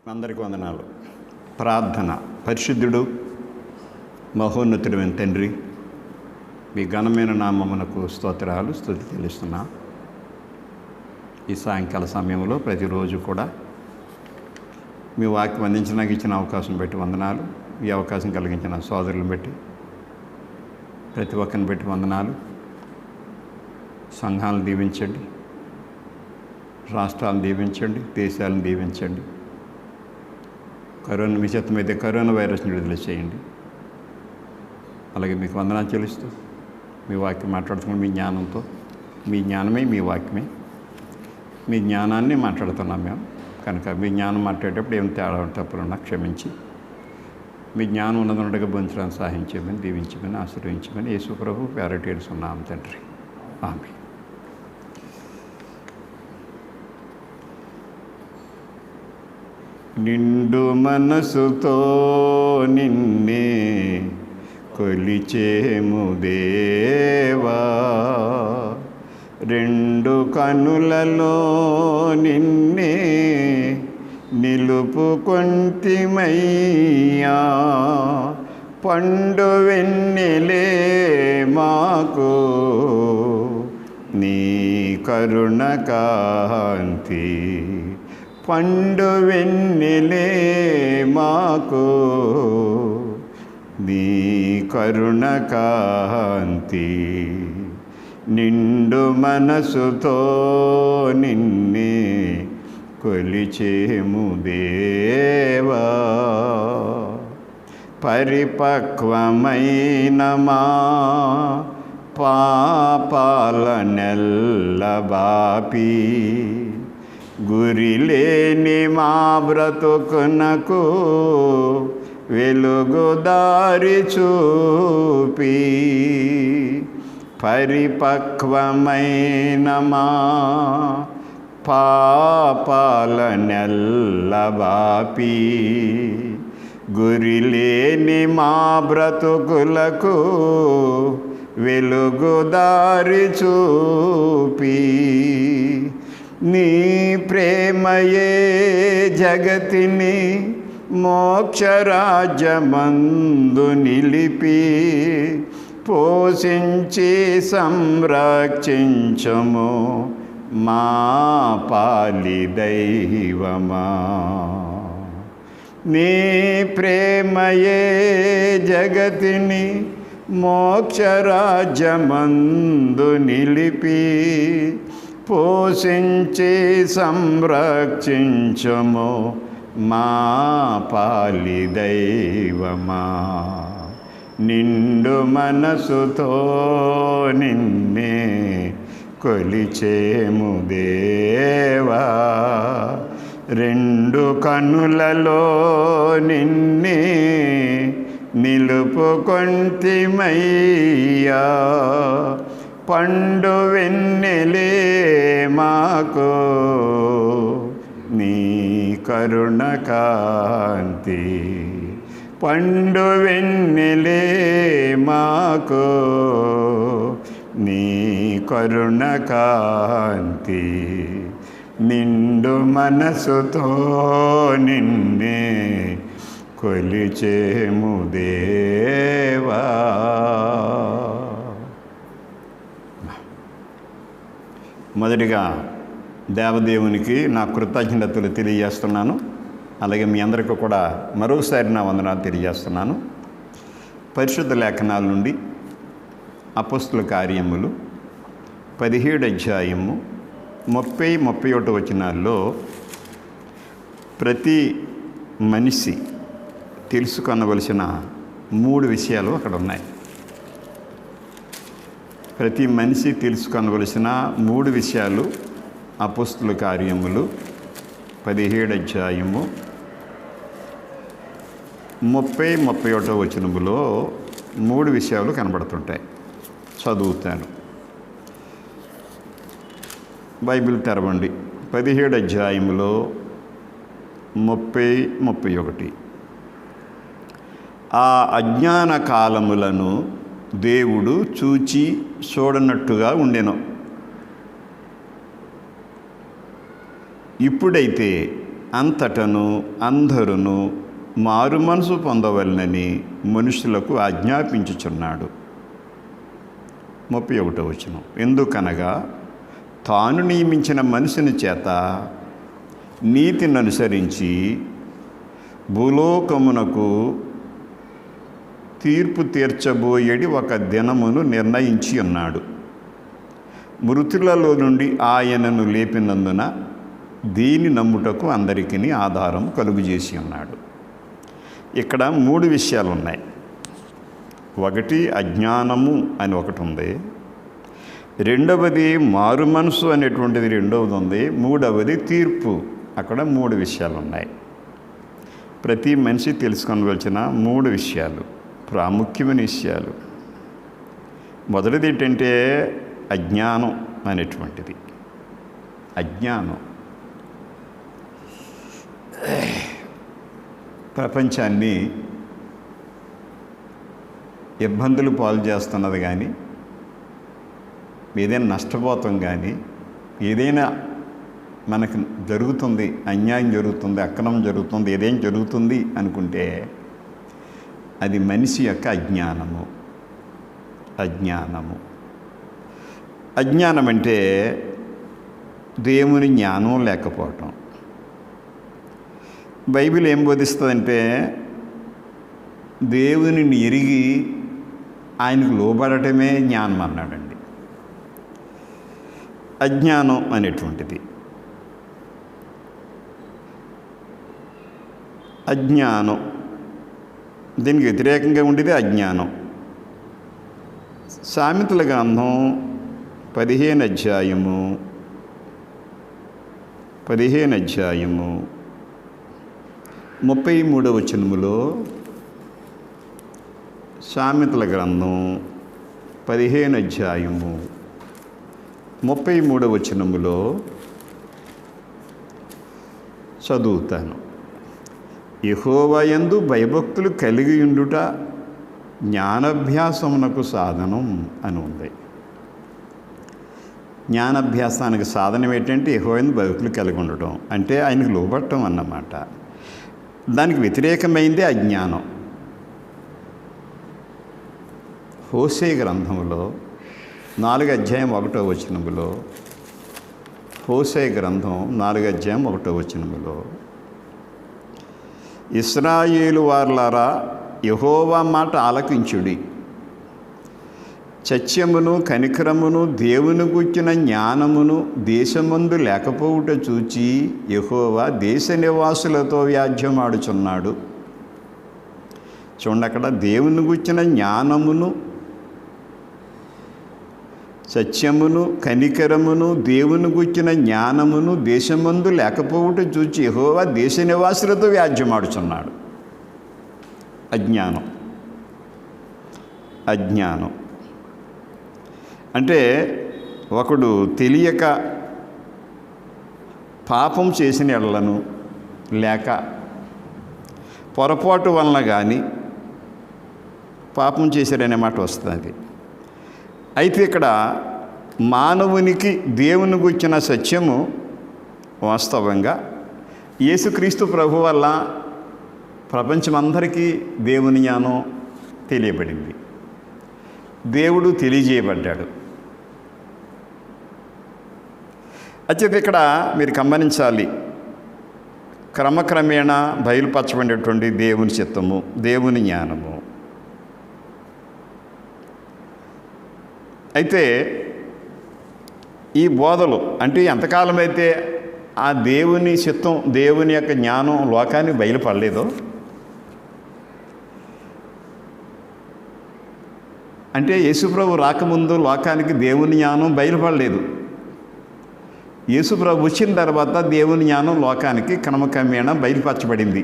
అందరికీ వందనాలు. ప్రార్థన. పరిశుద్ధుడు మహోన్నతుడైన తండ్రి, మీ ఘనమైన నామమునకు స్తోత్రాలు, స్తుతి తెలుస్తున్నా. ఈ సాయంకాల సమయంలో ప్రతిరోజు కూడా మీ వాక్యం అందించడానికి ఇచ్చిన అవకాశం బట్టి వందనాలు. ఈ అవకాశం కలిగించిన సోదరులను బట్టి, ప్రతి ఒక్కరిని బట్టి వందనాలు. సంఘాలను దీవించండి, రాష్ట్రాలను దీవించండి, దేశాలను దీవించండి. కరోనా మీ చేతమైతే కరోనా వైరస్ని విడుదల చేయండి. అలాగే మీకు వందనాలు చెల్లిస్తూ మీ వాక్యం మాట్లాడుతున్నాం. మీ జ్ఞానంతో, మీ జ్ఞానమే మీ వాక్యమే, మీ జ్ఞానాన్ని మాట్లాడుతున్నాం మేము. కనుక మీ జ్ఞానం మాట్లాడేటప్పుడు ఏం తేడా తప్పులున్నా క్షమించి, మీ జ్ఞానం ఉన్నదన్నట్టుగా బొంచడానికి సహాయం చేయమని, దీవించమని, ఆశీర్వదించమని యేసు ప్రభు పేరట ఏడుస్తున్నాం తండ్రి. ఆమేన్. నిండు మనసుతో నిన్నే కొలిచేము దేవా, రెండు కనులలో నిన్నే నిలుపుకొంటిమయ్యా. పండు వెన్నెలే మాకు నీ కరుణ కాంతి, పండు వెన్నెలే మాకు నీ కరుణ కాంతి. నిండు మనసుతో నిన్నే కొలిచేము దేవా. పరిపక్వమైన మా పాపాలనెల్లబాపి, గురిలేని మా బ్రతుకునకు వెలుగు దారి చూపి, పరిపక్వమైన మా పాపాలనెల్లబాపి, గురిలేని మా బ్రతుకులకు వెలుగు దారి చూపి, నీ ప్రేమయే జగతిని మోక్షరాజ్యమందు నిలిపి, పోషించి సంరక్షించుము మా పాలి దైవమా. నీ ప్రేమయే జగతిని మోక్షరాజ్యమందు నిలిపి, పోషించి సంరక్షించుము మా పాలి దైవమా. నిండు మనసుతో నిన్నే కొలిచేము దేవా, రెండు కనులలో నిన్నే నిలుపుకొంటిమయ్యా. పండు వెన్నెలే మాకు నీ కరుణ కాంతి, పండు వెన్నెలే మాకు నీ కరుణ కాంతి. నిండు మనసుతో నిన్నే కొలిచేము దేవా. మొదటిగా దేవదేవునికి నా కృతజ్ఞతలు తెలియజేస్తున్నాను. అలాగే మీ అందరికీ కూడా మరోసారి నా వందనాలు తెలియజేస్తున్నాను. పరిశుద్ధ లేఖనాల నుండి అపోస్తుల కార్యములు 17వ అధ్యాయము 30-31 వచనాల్లో ప్రతి మనిషి తెలుసుకొనవలసిన 3 విషయాలు అక్కడ ఉన్నాయి. ప్రతి మనిషి తెలుసుకొనవలసిన 3 విషయాలు అపోస్తుల కార్యములు 17వ అధ్యాయము 30-31 వచనములో 3 విషయాలు కనబడుతుంటాయి. చదువుతాను. బైబిల్ తెరవండి. 17వ అధ్యాయములో 30-31. ఆ అజ్ఞాన కాలములను దేవుడు చూచి చూడనట్టుగా ఉండెను. ఇప్పుడైతే అంతటను అందరును మారు మనసు పొందవలనని మనుషులకు ఆజ్ఞాపించుచున్నాడు. 31వ వచనం. ఎందుకనగా తాను నియమించిన మనిషిని చేత నీతిని అనుసరించి భూలోకమునకు తీర్పు తీర్చబోయేడి ఒక దినమును నిర్ణయించి ఉన్నాడు. మృతులలో నుండి ఆయనను లేపినందున దీని నమ్ముటకు అందరికీ ఆధారం కలుగజేసి ఉన్నాడు. ఇక్కడ 3 విషయాలు ఉన్నాయి. ఒకటి అజ్ఞానము అని ఒకటి ఉంది, రెండవది మారు మనసు అనేటువంటిది రెండవది ఉంది, మూడవది తీర్పు. అక్కడ 3 విషయాలు ఉన్నాయి. ప్రతి మనిషి తెలుసుకోవలసిన 3 విషయాలు, ప్రాముఖ్యమైన విషయాలు. మొదటిది ఏంటంటే అజ్ఞానం అనేటువంటిది. అజ్ఞానం ప్రపంచాన్ని ఇబ్బందులు పాలు చేస్తున్నది. కానీ ఏదైనా నష్టపోతాం, కానీ ఏదైనా మనకు జరుగుతుంది, అన్యాయం జరుగుతుంది, అక్రమం జరుగుతుంది, ఏదైనా జరుగుతుంది అనుకుంటే అది మనిషి యొక్క అజ్ఞానము. అజ్ఞానం అంటే దేవుని జ్ఞానం లేకపోవటం. బైబిల్ ఏం బోధిస్తుందంటే దేవునిని ఎరిగి ఆయనకు లోబడటమే జ్ఞానం అన్నాడండి. అజ్ఞానం అనేటువంటిది, అజ్ఞానం దీనికి వ్యతిరేకంగా ఉండేది అజ్ఞానం. సామెతల గ్రంథం 15వ అధ్యాయము 33వ వచనములో, సామెతల గ్రంథం 15వ అధ్యాయము 33వ వచనములో చదువుతాను. యెహోవా యందు భయభక్తులు కలిగి ఉండుట జ్ఞానాభ్యాసమునకు సాధనం అని ఉంది. జ్ఞానాభ్యాసానికి సాధనం ఏంటంటే యెహోవా యందు భయభక్తులు కలిగి ఉండటం, అంటే ఆయనకు లోబడటం అన్నమాట. దానికి వ్యతిరేకమైందే అజ్ఞానం. హోషే గ్రంథంలో 4వ అధ్యాయం 1వ వచనములో, హోషే గ్రంథం 4వ అధ్యాయం 1వ వచనములో, ఇశ్రాయేలు వారలారా యెహోవా మాట ఆలకించుడి, సత్యమును కనికరమును దేవుని గూర్చిన జ్ఞానమును దేశమందు లేకపోవుట చూచి యెహోవా దేశ నివాసులతో వ్యాజ్యమాడుచున్నాడు. చూడండి, అక్కడ దేవుని గూర్చిన జ్ఞానమును సత్యమును కనికరమును దేవుని గూర్చిన జ్ఞానమును దేశమందు లేకపోవుట చూచి యెహోవా దేశ నివాసులతో వ్యాజ్యమాడుచున్నాడు. అజ్ఞానం అంటే ఒకడు తెలియక పాపం చేసిన ఎడలను లేక పొరపాటు వలన కానీ పాపం చేశారనే మాట వస్తుంది. అయితే ఇక్కడ మానవునికి దేవుని గురించిన సత్యము వాస్తవంగా యేసుక్రీస్తు ప్రభు వల్ల ప్రపంచమందరికీ దేవుని జ్ఞానం తెలియబడింది. దేవుడు తెలియజేయబడ్డాడు. అయితే ఇక్కడ మీరు గమనించాలి, క్రమక్రమేణా బయలుపరచబడినటువంటి దేవుని చిత్తము, దేవుని జ్ఞానము. అయితే ఈ బోధలు అంటే ఎంతకాలమైతే ఆ దేవుని చిత్తం, దేవుని యొక్క జ్ఞానం లోకానికి బయలుపడలేదో, అంటే యేసుప్రభు రాకముందు లోకానికి దేవుని జ్ఞానం బయలుపడలేదు. యేసుప్రభు వచ్చిన తర్వాత దేవుని జ్ఞానం లోకానికి క్రమక్రమేణా బయలుపరచబడింది.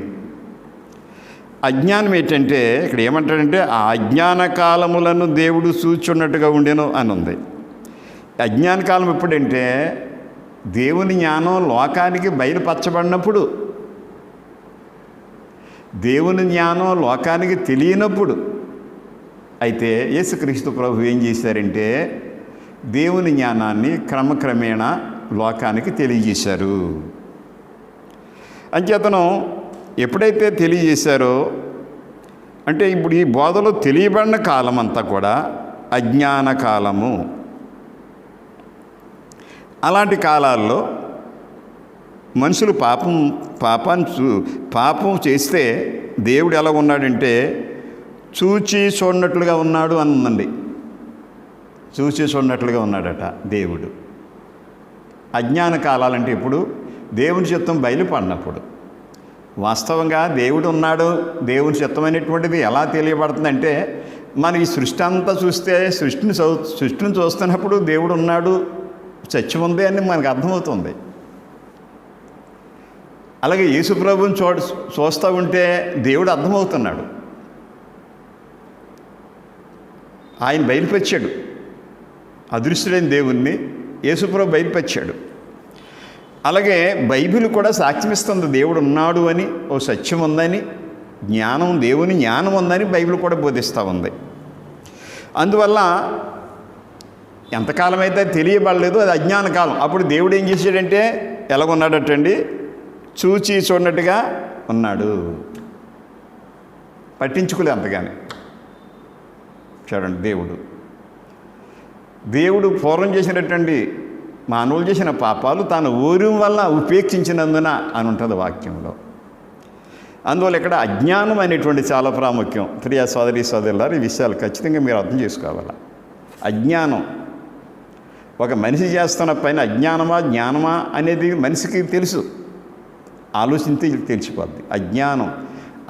అజ్ఞానం ఏంటంటే ఇక్కడ ఏమంటాడంటే ఆ అజ్ఞాన కాలములను దేవుడు చూచున్నట్టుగా ఉండెను అని ఉంది. అజ్ఞాన కాలం ఎప్పుడంటే దేవుని జ్ఞానం లోకానికి బయలుపరచబడినప్పుడు, దేవుని జ్ఞానం లోకానికి తెలియనప్పుడు. అయితే యేసుక్రీస్తు ప్రభు ఏం చేశారంటే దేవుని జ్ఞానాన్ని క్రమక్రమేణా లోకానికి తెలియజేశారు. అంచేతను ఎప్పుడైతే తెలియజేశారో, అంటే ఇప్పుడు ఈ బోధలో తెలియబడిన కాలం అంతా కూడా అజ్ఞాన కాలము. అలాంటి కాలాల్లో మనుషులు పాపం చేస్తే దేవుడు ఎలా ఉన్నాడంటే చూచి చూడనట్లుగా ఉన్నాడు అని ఉందండి. చూచి చూడనట్లుగా ఉన్నాడట దేవుడు. అజ్ఞాన కాలాలంటే ఇప్పుడు దేవుని చిత్తం బయలుపడినప్పుడు. వాస్తవంగా దేవుడు ఉన్నాడు, దేవుని చిత్తమైనటువంటిది ఎలా తెలియబడుతుందంటే, మన ఈ సృష్టి అంతా చూస్తే సృష్టిని చూస్తున్నప్పుడు దేవుడు ఉన్నాడు, సత్యం ఉంది అని మనకు అర్థమవుతుంది. అలాగే యేసుప్రభుని చూస్తూ ఉంటే దేవుడు అర్థమవుతున్నాడు. ఆయన బయలుపరిచాడు, అదృశ్యుడైన దేవుణ్ణి యేసుప్రభు బయలుపరిచాడు. అలాగే బైబిల్ కూడా సాక్ష్యమిస్తుంది దేవుడు ఉన్నాడు అని, ఓ సత్యం ఉందని, దేవుని జ్ఞానం ఉందని బైబిల్ కూడా బోధిస్తూ ఉంది. అందువల్ల ఎంతకాలం అయితే తెలియబడలేదు, అది అజ్ఞాన కాలం. అప్పుడు దేవుడు ఏం చేశాడంటే ఎలాగున్నాడటండి, చూచి చూడనట్టుగా ఉన్నాడు. పట్టించుకోలేదు అంతగానే. చూడండి, దేవుడు పూర్వం చేసినటువంటి మానవులు చేసిన పాపాలు తాను ఊరం వల్ల ఉపేక్షించినందున అని ఉంటుంది వాక్యంలో. అందువల్ల ఇక్కడ అజ్ఞానం అనేటువంటి చాలా ప్రాముఖ్యం. ప్రియ సోదరి సోదరులారు, ఈ విషయాలు ఖచ్చితంగా మీరు అర్థం చేసుకోవాలి. అజ్ఞానం ఒక మనిషి చేస్తున్న పైన అజ్ఞానమా జ్ఞానమా అనేది మనిషికి తెలుసు, ఆలోచించి తెలిసిపోద్ది.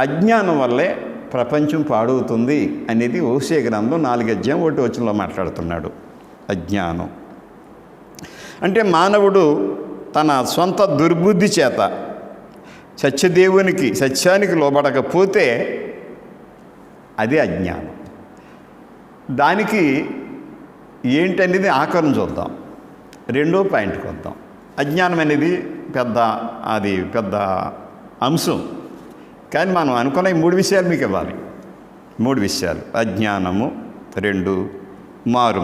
అజ్ఞానం వల్లే ప్రపంచం పాడవుతుంది అనేది ఓషియా గ్రంథం 4:1 మాట్లాడుతున్నాడు. అజ్ఞానం అంటే మానవుడు తన సొంత దుర్బుద్ధి చేత సత్యానికి లోబడకపోతే అదే అజ్ఞానం. దానికి ఏంటనేది ఆకారం చూద్దాం. రెండో పాయింట్కి వద్దాం. అజ్ఞానం అనేది పెద్ద అంశం, కానీ మనం అనుకున్న ఈ 3 విషయాలు మీకు ఇవ్వాలి. 3 విషయాలు: అజ్ఞానము, 2 మారు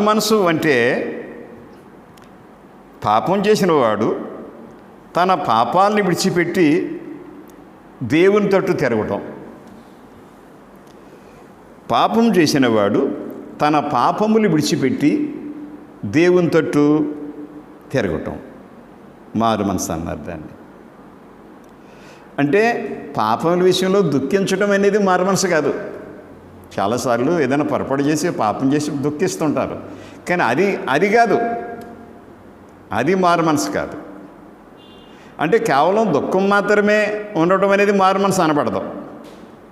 మనసు అంటే పాపం చేసిన వాడు తన పాపాలని విడిచిపెట్టి దేవుని తట్టు తిరగటం. పాపం చేసిన వాడు తన పాపములు విడిచిపెట్టి దేవుని తట్టు తిరగటం మారు మనసు అన్నారు దాన్ని. అంటే పాపముల విషయంలో దుఃఖించడం అనేది మారు మనసు కాదు. చాలాసార్లు ఏదైనా పొరపాటు చేసి పాపం చేసి దుఃఖిస్తుంటారు, కానీ అది కాదు, అది మారు మనసు కాదు. అంటే కేవలం దుఃఖం మాత్రమే ఉండటం అనేది మారు మనసు అనబడదు.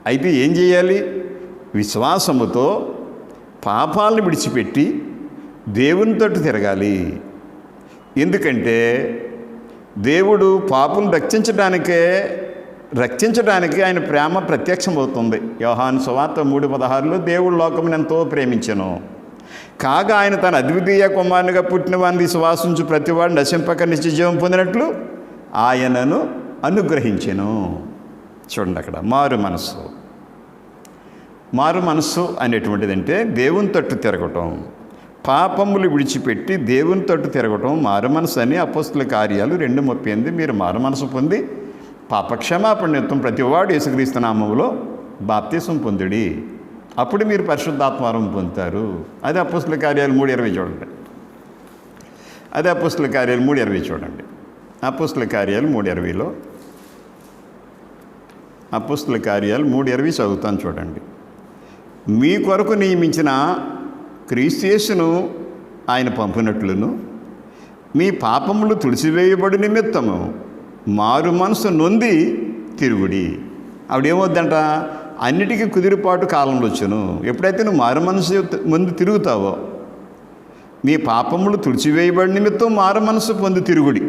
అయితే ఏం చేయాలి? విశ్వాసముతో పాపాలను విడిచిపెట్టి దేవుని తట్టు తిరగాలి. ఎందుకంటే దేవుడు పాపులను రక్షించడానికి ఆయన ప్రేమ ప్రత్యక్షమవుతుంది. యోహాను సువార్త 3:16 దేవుడు లోకమును ఎంతో ప్రేమించెను, కాగా ఆయన తన అద్వితీయ కుమారునిగా పుట్టిన వారిని విశ్వాసించు ప్రతివాడు నశింపక నిత్యజీవం పొందినట్లు ఆయనను అనుగ్రహించెను. చూడండి, అక్కడ మారు మనసు అనేటువంటిది అంటే దేవుని తట్టు తిరగటం, పాపములు విడిచిపెట్టి దేవుని తట్టు తిరగటం మారు మనసు అని. అపోస్తలుల కార్యాలు 2:38 మీరు మారు మనసు పొంది పాపక్షమాపణ నిమిత్తం ప్రతివాడు యేసుక్రీస్తు నామములో బాప్తిసం పొందుడి, అప్పుడు మీరు పరిశుద్ధాత్మవరం పొందుతారు. అది అపోస్తలుల కార్యాలు 3:20 చూడండి. అపోస్తలుల కార్యాలు 3:20 చూడండి. అపోస్తలుల కార్యాలు 3:20లో అపోస్తలుల కార్యాలు 3:20 చదువుతాను చూడండి. మీ కొరకు నియమించిన క్రీస్తు యేసును ఆయన పంపినట్లును మీ పాపములు తుడిచివేయబడి నిమిత్తము మారు మనసు నొంది తిరుగుడి. ఆవిడేమొద్దంట, అన్నిటికీ కుదిరిపాటు కాలంలో వచ్చును. ఎప్పుడైతే నువ్వు మారు మనసు ముందు తిరుగుతావో, నీ పాపములు తుడిచివేయబడి నిమిత్తం మారు మనసు పొంది తిరుగుడి.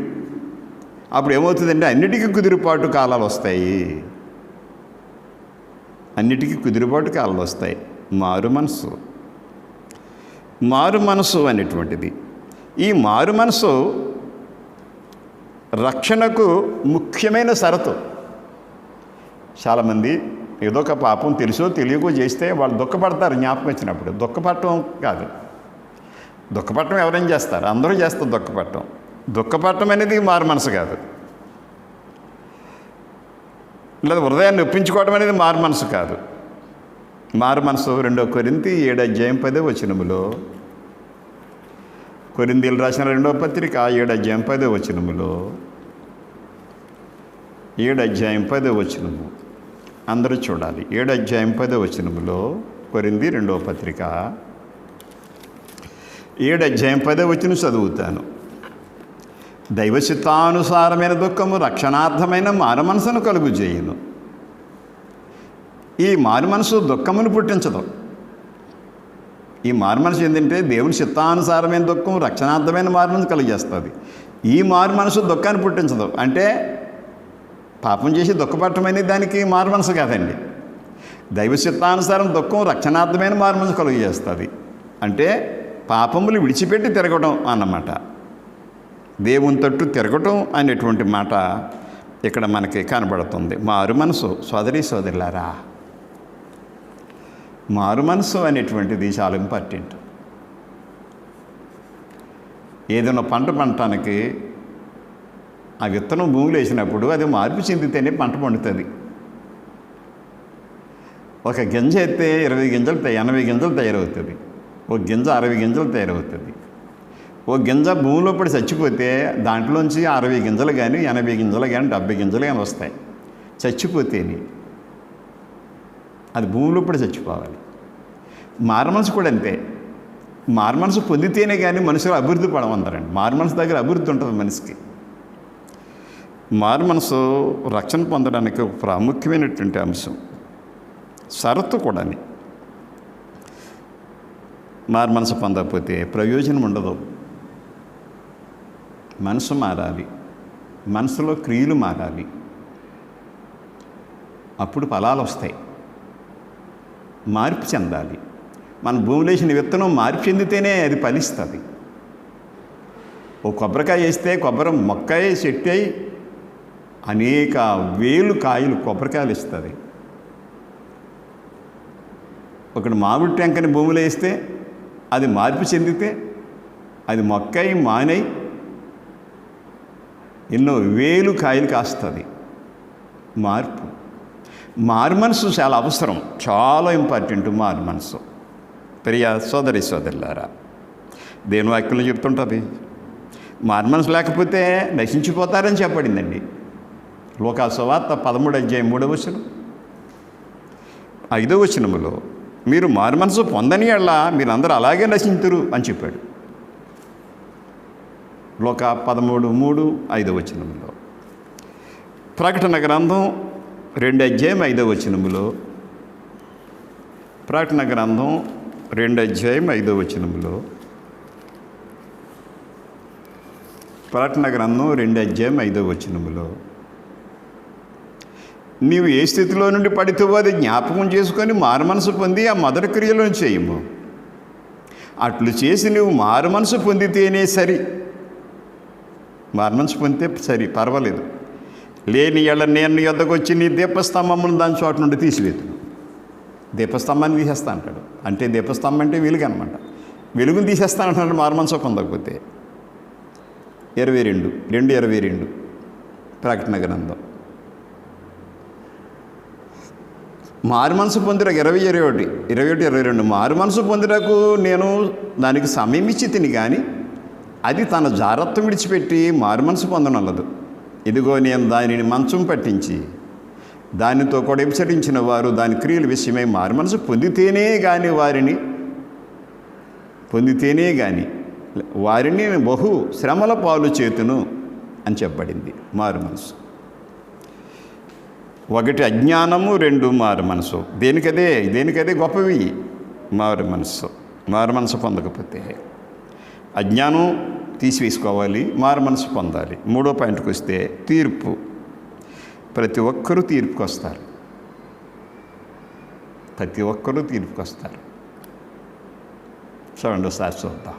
అప్పుడు ఏమవుతుందంటే అన్నిటికీ కుదిరిపాటు కాలాలు వస్తాయి. మారు మనసు అనేటువంటిది, ఈ మారు మనసు రక్షణకు ముఖ్యమైన షరతు. చాలామంది ఏదో ఒక పాపం తెలుసో తెలియకో చేస్తే వాళ్ళు దుఃఖపడతారు. జ్ఞాపకం వచ్చినప్పుడు దుఃఖపడటం కాదు, దుఃఖపడటం ఎవరైనా చేస్తారు, అందరూ చేస్తారు దుఃఖపడటం. దుఃఖపడటం అనేది మారు మనసు కాదు, లేదా హృదయాన్ని ఒప్పించుకోవడం అనేది మారు మనసు కాదు. మారు మనసు 2 కొరింథీ 7:10 కొరింథీయులు రాసిన 2వ పత్రిక 7:10 7:10 అందరూ చూడాలి. 7:10 కొరింథీ 2వ పత్రిక 7:10 చదువుతాను. దైవచిత్తానుసారమైన దుఃఖము రక్షణార్థమైన మారు మనసును కలుగు చేయును. ఈ మారు మనసు దుఃఖమును పుట్టించదు. ఈ మారు మనసు ఏంటంటే దేవుని చిత్తానుసారమైన దుఃఖం రక్షణార్థమైన మారు మనసు కలిగజేస్తుంది. ఈ మారు మనసు దుఃఖాన్ని పుట్టించదు. అంటే పాపం చేసి దుఃఖపడటం అనేది దానికి మారు మనసు కాదండి. దైవ చిత్తానుసారం దుఃఖం రక్షణార్థమైన మారు మనసు కలుగజేస్తుంది. అంటే పాపములు విడిచిపెట్టి తిరగడం అన్నమాట. దేవుని తట్టు తిరగటం అనేటువంటి మాట ఇక్కడ మనకి కనబడుతుంది. మారు మనసు సోదరులారా, మారు మనసు అనేటువంటిది చాలా ఇంపార్టెంట్. ఏదైనా పంట పండటానికి ఆ విత్తనం భూమిలో వేసినప్పుడు అది మార్పు చెందితేనే పంట పండుతుంది. ఒక గింజ అయితే 20 గింజలు 80 గింజలు తయారవుతుంది. ఒక గింజ 60 గింజలు తయారవుతుంది. ఓ గింజ భూమిలో పడి చచ్చిపోతే దాంట్లోంచి 60 గింజలు కానీ 80 గింజలు కానీ 70 గింజలు కానీ వస్తాయి. చచ్చిపోతేని అది భూమిలో పడి చచ్చిపోవాలి. మారు మనసు కూడా అంతే. మారు మనసు పొందితేనే కానీ మనుషులు అభివృద్ధి పడమంటారండి. మారు మనసు దగ్గర అభివృద్ధి ఉంటుంది మనిషికి. మారు మనసు రక్షణ పొందడానికి ఒక ప్రాముఖ్యమైనటువంటి అంశం. షరతు కూడాని. మారు మనసు పొందకపోతే ప్రయోజనం ఉండదు. మనసు మారాలి, మనసులో క్రియలు మారాలి, అప్పుడు ఫలాలు వస్తాయి. మార్పు చెందాలి. మన భూమిలో వేసిన విత్తనం మార్పు చెందితేనే అది ఫలిస్తుంది. ఓ కొబ్బరికాయ వేస్తే కొబ్బరి మొక్క చెట్టు అయి అనేక వేలు కాయలు కొబ్బరికాయలు ఇస్తుంది. ఒకటి మామిడి టెంకని భూమిలో వేస్తే అది మార్పు చెందితే అది మొక్కై మానై ఎన్నో వేలు కాయలు కాస్తుంది. మారు మనసు చాలా అవసరం, చాలా ఇంపార్టెంట్. మారు మనసు ప్రియ సోదరులారా, దేవుని వాక్యంలో చెప్తుంటుంది. మారు మనసు లేకపోతే నశించిపోతారని చెప్పబడిందండి. లూకా సువార్త 13:3 5 మీరు మారు మనసు పొందని ఎడల మీరందరూ అలాగే నశింతురు అని చెప్పాడు. లూకా 13:3 ప్రకటన గ్రంథం 2:5 ప్రకటన గ్రంథం 2:5 ప్రకటన గ్రంథం 2:5 నీవు ఏ స్థితిలో నుండి పడితేవో అది జ్ఞాపకం చేసుకొని మారు మనసు పొంది ఆ మొదటి క్రియలను చేయము. అట్లు చేసి నువ్వు మారు మనసు పొందితేనే సరి. మారు మనసు పొందితే సరి, పర్వాలేదు. లేని ఎళ్ళ నేను నీ వద్దకు వచ్చి నీ దీపస్తంభమును దాని చోట నుండి తీసివేతును. దీపస్తంభాన్ని తీసేస్తా అంటాడు. అంటే దీపస్తంభం అంటే వెలుగు అనమాట. వెలుగుని తీసేస్తా అంటున్నాడు మారు మనసు పొందకపోతే. 22 ప్రకటన గ్రంథం. మారు మనసు పొందిరకు 21 మారు మనసు పొందిరకు నేను దానికి సమయం ఇచ్చి తిని కానీ అది తన జాగ్రత్త విడిచిపెట్టి మారు మనసు పొందనల్లదు. ఇదిగో నేను దానిని మంచం పట్టించి దానితో కూడా విసరించిన వారు దాని క్రియల విషయమై మారు మనసు పొందితేనే కానీ వారిని బహు శ్రమల పాలు చేతును అని చెప్పబడింది. మారు మనసు 1 అజ్ఞానము, 2 మారు మనసు. దేనికదే గొప్పవి. మారు మనసు పొందకపోతే అజ్ఞానం తీసివేసుకోవాలి, మారు మనసు పొందాలి. 3వ పాయింట్కి వస్తే తీర్పు. ప్రతి ఒక్కరూ తీర్పుకి వస్తారు. చూడండి ఒకసారి చూద్దాం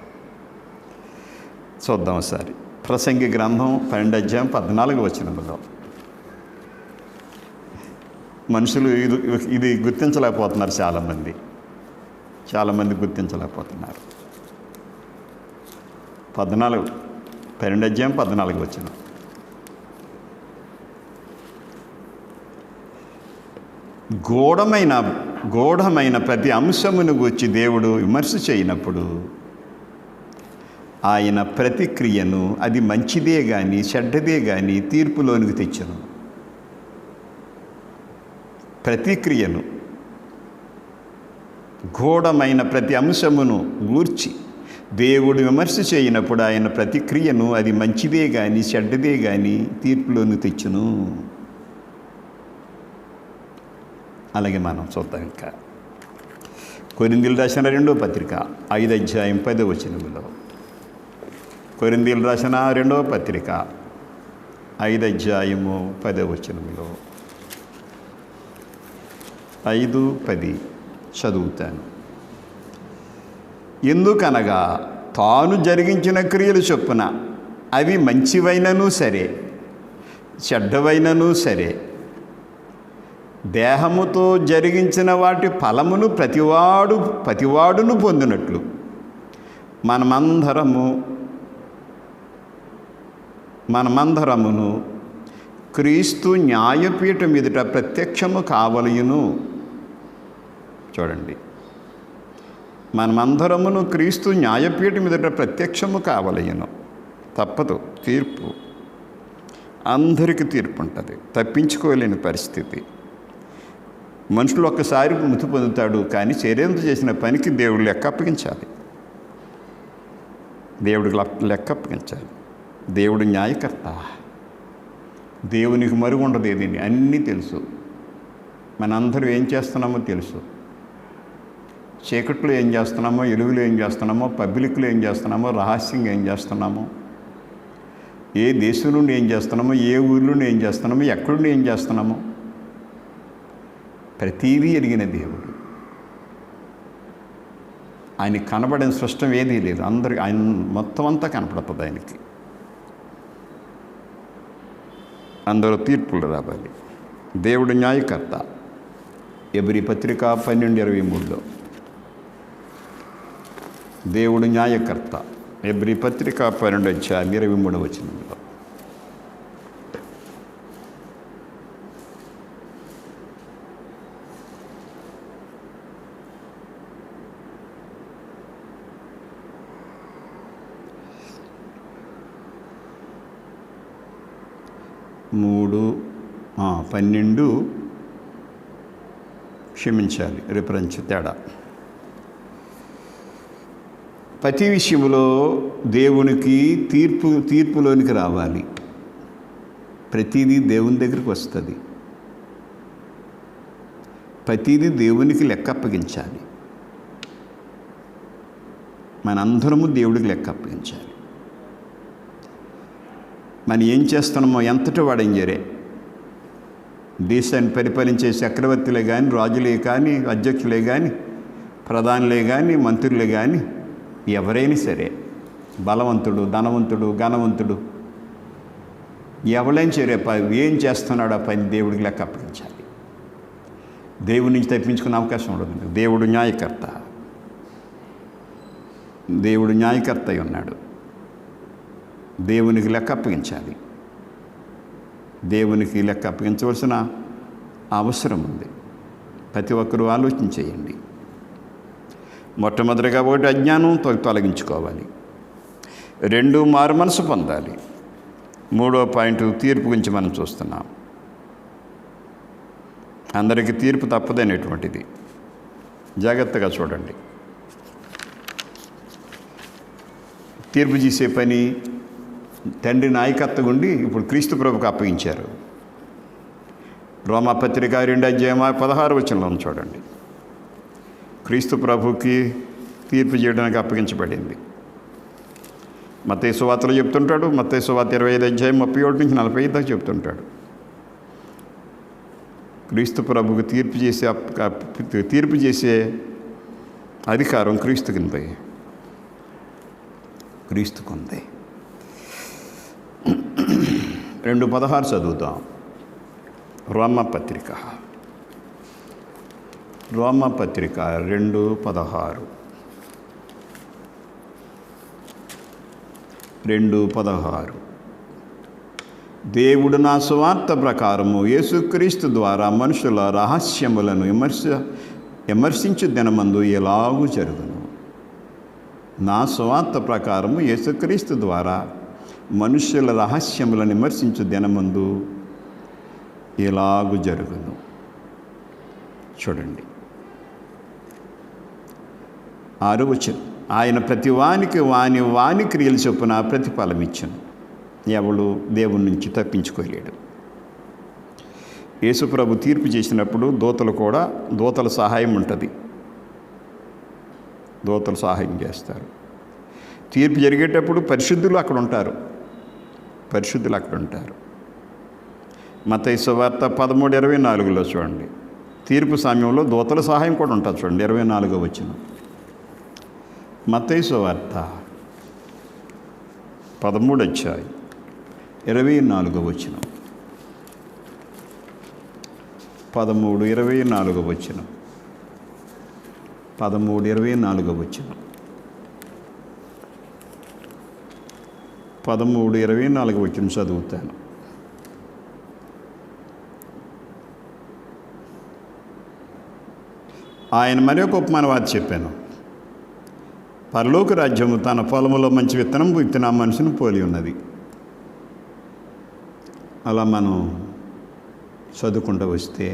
ఒకసారి. ప్రసంగి గ్రంథం 12:14 మనుషులు ఇది గుర్తించలేకపోతున్నారు. చాలామంది గుర్తించలేకపోతున్నారు. 12:14. గూఢమైన ప్రతి అంశమును గూర్చి దేవుడు విమర్శ చేయనప్పుడు ఆయన ప్రతిక్రియను అది మంచిదే కానీ చెడ్డదే కానీ తీర్పులోనికి తెచ్చును. ప్రతిక్రియను గూఢమైన ప్రతి అంశమును గూర్చి దేవుడు విమర్శ చేయనప్పుడు ఆయన ప్రతిక్రియను అది మంచిదే కానీ చెడ్డదే కానీ తీర్పులోనికి తెచ్చును. అలాగే మనం చూద్దాం. ఇంకా కొరింథీయులు రాసిన 2వ పత్రిక 5:10. కొరింథీయులు రాసిన 2వ పత్రిక 5:10. 5:10 చదువుతాను. ఎందుకనగా తాను జరిగించిన క్రియలు చొప్పున అవి మంచివైనను సరే చెడ్డవైనను సరే దేహముతో జరిగించిన వాటి ఫలమును ప్రతివాడును పొందినట్లు మనమందరమును క్రీస్తు న్యాయపీఠం ఎదుట ప్రత్యక్షము కావలయును. చూడండి, మనమందరమును క్రీస్తు న్యాయపీఠం ఎదుట ప్రత్యక్షము కావలయును. తప్పదు, తీర్పు. అందరికీ తీర్పు ఉంటుంది, తప్పించుకోలేని పరిస్థితి. మనుషులు ఒక్కసారి మృతి పొందుతాడు, కానీ శరీరంతో చేసిన పనికి దేవుడు లెక్క అప్పగించాలి. దేవుడికి లెక్క అప్పగించాలి. దేవుడు న్యాయకర్త. దేవునికి మరుగు ఉండదు ఏదండి, అన్నీ తెలుసు. మనందరూ ఏం చేస్తున్నామో తెలుసు. చీకట్లో ఏం చేస్తున్నామో, ఎలుగులో ఏం చేస్తున్నామో, పబ్లిక్లో ఏం చేస్తున్నామో, రహస్యంగా ఏం చేస్తున్నామో, ఏ దేశం నుండి ఏం చేస్తున్నామో, ఏ ఊరిలో ఏం చేస్తున్నామో, ఎక్కడుండి ఏం చేస్తున్నామో ప్రతీదీ ఎరిగిన దేవుడు. ఆయనకి కనబడిన సృష్టం ఏదీ లేదు. అందరికి ఆయన మొత్తం అంతా కనపడుతుంది ఆయనకి. అందరూ తీర్పులు రావాలి. దేవుడు న్యాయకర్త. ఎబ్రీ పత్రిక 12:23. దేవుడు న్యాయకర్త. ఎబ్రీ పత్రిక 12:23. పన్నెండు క్షమించాలి, రిఫరెన్స్ తేడా. ప్రతి విషయంలో దేవునికి తీర్పులోనికి రావాలి. ప్రతిదీ దేవుని దగ్గరికి వస్తుంది. ప్రతిదీ దేవునికి లెక్క అప్పగించాలి. మనందరము దేవుడికి లెక్క అప్పగించాలి. మనం ఏం చేస్తున్నామో ఎంతటి వాడంజరే. దేశాన్ని పరిపాలించే చక్రవర్తులే కానీ, రాజులే కానీ, అధ్యక్షులే కానీ, ప్రధానులే కానీ, మంత్రులే కానీ, ఎవరైనా సరే, బలవంతుడు, ధనవంతుడు, ఘనవంతుడు, ఎవరైనా సరే ఏం చేస్తున్నాడో ఆ పని దేవుడికి లెక్క అప్పగించాలి. దేవుడి నుంచి తప్పించుకునే అవకాశం ఉండదు. దేవుడు న్యాయకర్త. దేవుడు న్యాయకర్త అయి ఉన్నాడు. దేవునికి లెక్క అప్పగించాలి. దేవునికి లెక్క అప్పగించవలసిన అవసరం ఉంది. ప్రతి ఒక్కరూ ఆలోచన చేయండి. మొట్టమొదటిగా ఒకటి అజ్ఞానం తొలగించుకోవాలి. 2 మారు మనసు పొందాలి. 3వ పాయింట్ తీర్పు గురించి మనం చూస్తున్నాం. అందరికీ తీర్పు తప్పదనేటువంటిది జాగ్రత్తగా చూడండి. తీర్పు చేసే పని తండ్రి నాయకత్వం ఉండి ఇప్పుడు క్రీస్తు ప్రభుకు అప్పగించారు. రోమాపత్రిక 2:16 చూడండి. క్రీస్తు ప్రభుకి తీర్పు చేయడానికి అప్పగించబడింది. మత్తయి సువార్తలో చెప్తుంటాడు. మత్తయి సువార్త 25:37-45 దాకా చెప్తుంటాడు. క్రీస్తు ప్రభుకి తీర్పు చేసే అధికారం క్రీస్తుకుంది. క్రీస్తుకుంది. 2:16 చదువుతాం. రోమాపత్రిక 2:16. 2:16. దేవుడు నా సువార్త ప్రకారము యేసుక్రీస్తు ద్వారా మనుషుల రహస్యములను విమర్శించు దినమందు ఎలాగూ జరుగును. నా సువార్త ప్రకారము యేసుక్రీస్తు ద్వారా మనుషుల రహస్యములను విమర్శించు దినమందు ఎలాగూ జరుగును. చూడండి 6వ వచనం. ఆయన ప్రతి వానికి వాని క్రియలు చొప్పున ప్రతిఫలం ఇచ్చును. ఎవడు దేవుని నుంచి తప్పించుకోలేడు. యేసుప్రభు తీర్పు చేసినప్పుడు దూతల సహాయం ఉంటుంది. దూతలు సహాయం చేస్తారు. తీర్పు జరిగేటప్పుడు పరిశుద్ధులు అక్కడ ఉంటారు. మత్తయి సువార్త 13:24 చూడండి. తీర్పు సమయంలో దూతల సహాయం కూడా ఉంటుంది. చూడండి 24వ వచనం. మత్తయి సువార్త 13:24 వచనం. 13:24 వచనం. 13:24 వచనం. 13:24 వచనం చదువుతాను. ఆయన మరి ఒక ఉపమాన వార్త చెప్పాను. పరలోక రాజ్యము తన పొలములో మంచి విత్తనం విత్తిన మనిషిని పోలి ఉన్నది. అలా మనం చదువుకుంటూ వస్తే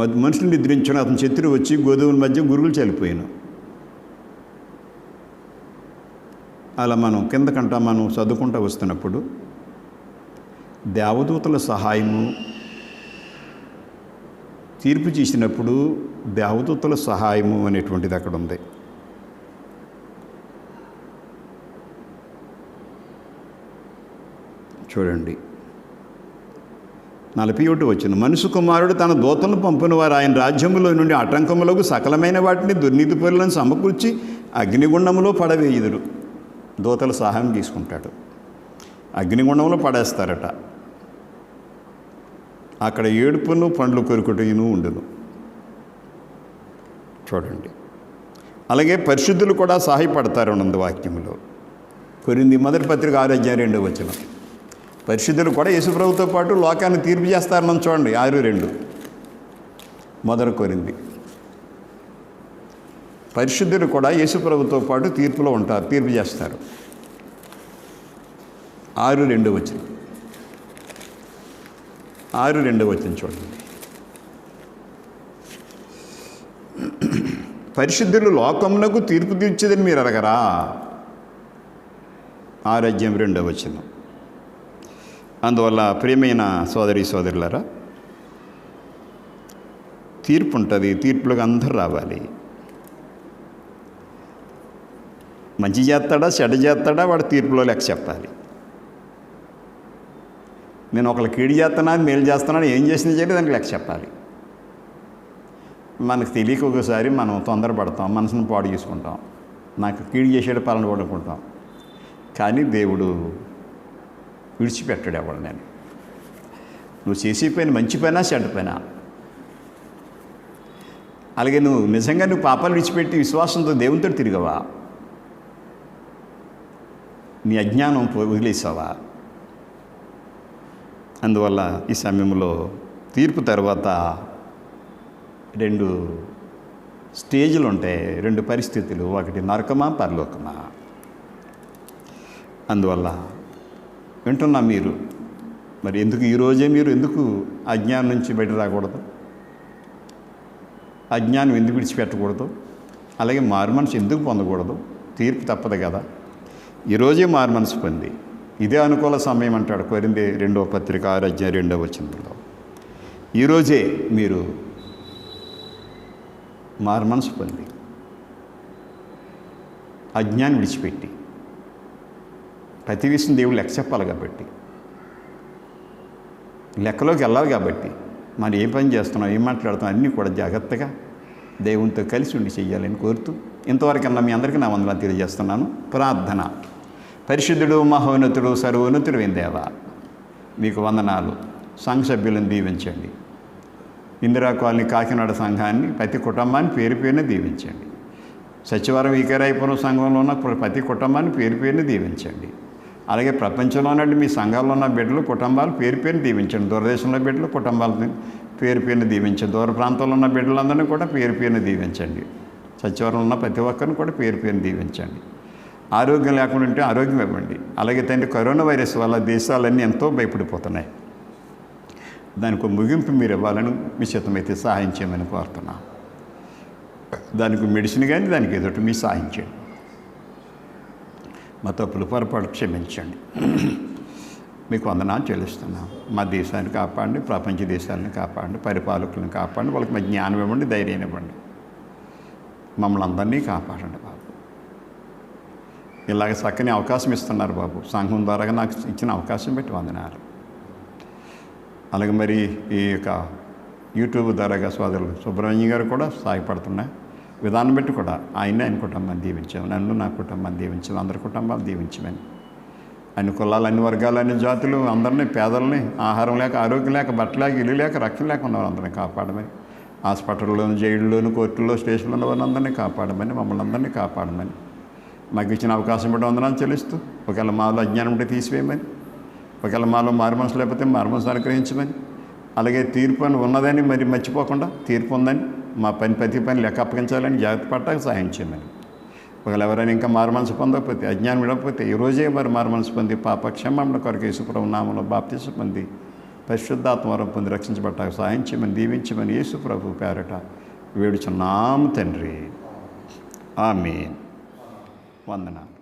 మనుషులు నిద్రించడం అతని శత్రువు వచ్చి గోధుమల మధ్య గురుగులు చల్లిపోయాను. అలా మనం కిందకంటా మనం చదువుకుంటూ వస్తున్నప్పుడు దేవదూతల సహాయము తీర్పు చేసినప్పుడు దేవదూతల సహాయము అనేటువంటిది అక్కడ ఉంది. చూడండి 41 వచనం. మనుషు కుమారుడు తన దూతలను పంపిన వారు ఆయన రాజ్యములో నుండి ఆటంకములకు సకలమైన వాటిని దుర్నీతి పరులను సమకూర్చి అగ్నిగుండములో పడవేయుదురు. దూతల సహాయం తీసుకుంటాడు. అగ్నిగుండంలో పడేస్తారట. అక్కడ ఏడుపును పండ్లు కొరుకుటను ఉండును. చూడండి. అలాగే పరిశుద్ధులు కూడా సహాయపడతారు అన్నది వాక్యంలో. కొరింథీ మొదటి పత్రిక 6:2 వచనం. పరిశుద్ధులు కూడా యేసుప్రభుతో పాటు లోకాన్ని తీర్పు చేస్తారని చూడండి 6:2 మొదటి కొరింథీ. పరిశుద్ధులు కూడా యేసుప్రభుతో పాటు తీర్పులో ఉంటారు, తీర్పు చేస్తారు. 6:2 వచనం. 6:2 వచనం చూడండి. పరిశుద్ధులు లోకమునకు తీర్పు తీర్చేదని మీరు అడగరా? 6:2 వచనం. అందువల్ల ప్రియమైన సోదరి సోదరులారా, తీర్పు ఉంటుంది. తీర్పులకు అందరూ రావాలి. మంచి చేస్తాడా చెడ్డ చేస్తాడా వాడు తీర్పులో లెక్క చెప్పాలి. నేను ఒకళ్ళు కీడు చేస్తున్నాను మేలు చేస్తున్నాను ఏం చేసినా చేయలేదు దానికి లెక్క చెప్పాలి. మనకు తెలియక ఒకసారి మనం తొందరపడతాం, మనసును పాడు చేసుకుంటాం, నాకు కీడు చేసేట పాలన పడుకుంటాం. కానీ దేవుడు విడిచిపెట్టాడు ఎవడు. నేను నువ్వు చేసే పైన మంచి పైనా చెడ్డ పైనా. అలాగే నువ్వు నిజంగా నువ్వు పాపాలు విడిచిపెట్టి విశ్వాసంతో దేవునితో తిరిగవా? నీ అజ్ఞానం వదిలేసావా? అందువల్ల ఈ సమయంలో తీర్పు తర్వాత 2 స్టేజ్లు ఉంటాయి, 2 పరిస్థితులు. ఒకటి నరకమా పరలోకమా. అందువల్ల వింటున్నా మీరు మరి ఎందుకు ఈరోజే మీరు ఎందుకు అజ్ఞానం నుంచి బయట రాకూడదు? అజ్ఞానం ఎందుకు విడిచిపెట్టకూడదు? అలాగే మారు మనసు ఎందుకు పొందకూడదు? తీర్పు తప్పదు కదా. ఈరోజే మారు మనసు పొంది ఇదే అనుకూల సమయం అంటాడు కొరింథీ 2వ పత్రిక 6:2 వచనంలో. ఈరోజే మీరు మారు మనసు పొంది అజ్ఞానం విడిచిపెట్టి ప్రతి విషయం దేవుడు లెక్క చెప్పాలి కాబట్టి, లెక్కలోకి వెళ్ళాలి కాబట్టి మనం ఏ పని చేస్తున్నాం ఏం మాట్లాడుతున్నాం అన్నీ కూడా జాగ్రత్తగా దేవునితో కలిసి ఉండి చెయ్యాలని కోరుతూ ఇంతవరకన్నా మీ అందరికీ నా వందనాలు తెలియజేస్తున్నాను. ప్రార్థన. పరిశుద్ధుడు మహోన్నతుడు సర్వోన్నతుడు దేవా, మీకు వందనాలు. సంఘ సభ్యులను దీవించండి. ఇందిరా కాలనీ కాకినాడ సంఘాన్ని ప్రతి కుటుంబాన్ని పేరు పేరున దీవించండి. సచివాలయం ఈకేరాయపురం సంఘంలో ఉన్న ప్రతి కుటుంబాన్ని పేరు పేరుని దీవించండి. అలాగే ప్రపంచంలో ఉన్నట్టు మీ సంఘాల్లో ఉన్న బిడ్డలు కుటుంబాలు పేరు పేరుని దీవించండి. దూరదేశంలో బిడ్డలు కుటుంబాలను పేరు పేరుని దీవించండి. దూర ప్రాంతంలో ఉన్న బిడ్డలందరినీ కూడా పేరు పేరుని దీవించండి. సచివాలయంలో ఉన్న ప్రతి ఒక్కరిని కూడా పేరు పేరుని దీవించండి. ఆరోగ్యం లేకుండా ఉంటే ఆరోగ్యం ఇవ్వండి. అలాగే తండ్రి కరోనా వైరస్ వల్ల దేశాలన్నీ ఎంతో భయపడిపోతున్నాయి. దానికి ముగింపు మీరు ఇవ్వాలని మీ చిత్తమైతే సహాయం చేయమని కోరుతున్నాను. దానికి మెడిసిన్ కానీ దానికి ఏదోటి మీ సహాయం చేయండి. మా తప్పులు పొరపాటు క్షమించండి. మీకు వందనాలు చెల్లిస్తున్నాం. మా దేశాన్ని కాపాడండి, ప్రపంచ దేశాలను కాపాడండి, పరిపాలకులను కాపాడండి, వాళ్ళకి మా జ్ఞానం ఇవ్వండి, ధైర్యం ఇవ్వండి. మమ్మల్ని అందరినీ కాపాడండి బాబు. ఇలాగ చక్కని అవకాశం ఇస్తున్నారు బాబు. సంఘం ద్వారా నాకు ఇచ్చిన అవకాశం పెట్టి వందనాలు. అలాగే మరి ఈ యొక్క యూట్యూబ్ ద్వారాగా సోదరులు సుబ్రహ్మణ్యం గారు కూడా సహాయపడుతున్నాయి. విధానం బట్టి కూడా ఆయన కుటుంబాన్ని దీవించాము, నన్ను నా కుటుంబాన్ని దీవించాము, అందరి కుటుంబాలు దీవించమని. అన్ని కులాలు, అన్ని వర్గాలు, అన్ని జాతులు అందరినీ, పేదలని ఆహారం లేక, ఆరోగ్యం లేక, బట్టలు లేక, ఇల్లు లేక, రక్షణ లేక ఉన్నవారు అందరినీ కాపాడమని. హాస్పిటల్లోను, జైళ్ళలోను, కోర్టుల్లో, స్టేషన్లో ఉన్న వారిని అందరినీ కాపాడమని, మమ్మల్ని అందరినీ కాపాడమని. మాకు ఇచ్చిన అవకాశం బట్టి వందనాలు చెల్లిస్తూ, ఒకవేళ మాలో అజ్ఞానం ఉంటే తీసివేయమని, ఒకవేళ మాలో మారుమనసు లేకపోతే మారుమనసు అనుగ్రహించమని. అలాగే తీర్పు అని ఉన్నదని మరి మర్చిపోకుండా తీర్పు ఉందని మా ప్రతి పని లెక్క అప్పగించాలని జాగ్రత్త పడటానికి సహాయం చేయమని. ఒకవేళ ఎవరైనా ఇంకా మారుమనసు పొందకపోతే, అజ్ఞానం విడకపోతే ఈరోజే మరి మారుమనసు పొంది పాప క్షమాపణ కొరకు యేసుప్రభు నామములో బాప్తిసం పొంది పరిశుద్ధాత్మ వరం పొంది రక్షించబడటానికి సహాయం చేయమని, దీవించమని యేసుప్రభు పేరట వేడుచున్నాము తండ్రి. ఆమేన్. వందనాలు.